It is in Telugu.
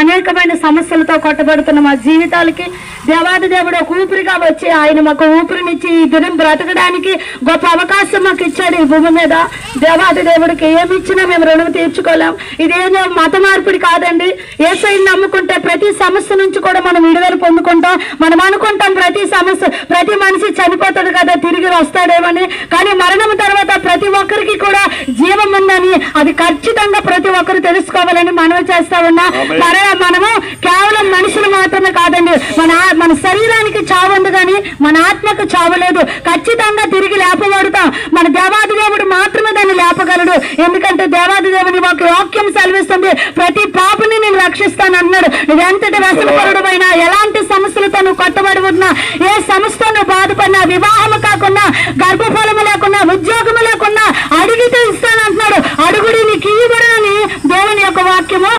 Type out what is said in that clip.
అనేకమైన సమస్యలతో కొట్టబడుతున్న మా జీవితాలకి దేవాది దేవుడు ఒక ఊపిరిగా వచ్చి ఆయన మాకు ఊపిరినిచ్చి ఈ దినం బ్రతకడానికి గొప్ప అవకాశం మాకు ఇచ్చాడు ఈ భూమి మీద. దేవాది దేవుడికి ఏమి ఇచ్చినా మేము రుణం తీర్చుకోలేం. ఇదేదో మత మార్పిడి కాదండి. యేసయ్యని నమ్ముకుంటే ప్రతి సమస్య నుంచి కూడా మనం విడుదల పొందుకుంటాం. మనం అనుకుంటాం ప్రతి సమస్య, ప్రతి మనిషి చనిపోతాడు కదా, తిరిగి వస్తాడేమని. కానీ మరణం తర్వాత ప్రతి ఒక్కరికి కూడా జీవం ఉందని అది ఖచ్చితంగా ప్రతి ఒక్కరు తెలుసుకోవాలని మనవి చేస్తా ఉన్నా. మనము కేవలం మనుషులు మాత్రమే కాదండి, మన శరీరానికి చావు ఉంది కానీ మన ఆత్మకు చావు లేదు. ఖచ్చితంగా తిరిగి లేపబడతాం. మన దేవాది దేవుడు మాత్రమే దాన్ని లేపగలడు. ఎందుకంటే దేవాది దేవుని ఒక వాక్యం సెలవిస్తుంది, ప్రతి పాపిని నేను రక్షిస్తాను అన్నాడు. నువ్వు ఎంతటి వ్యసనపరుడు అయినా, ఎలాంటి సమస్యలతో నువ్వు కొట్టబడి ఉన్నా, ఏ సమస్యతో నువ్వు బాధపడినా, వివాహము కాకుండా, గర్భఫలము లేకుండా, ఉద్యోగము లేకుండా అడిగితే ఇస్తానంటున్నాడు. అడుగుడి నీకు ఇవ్వబడునని దేవుని యొక్క వాక్యము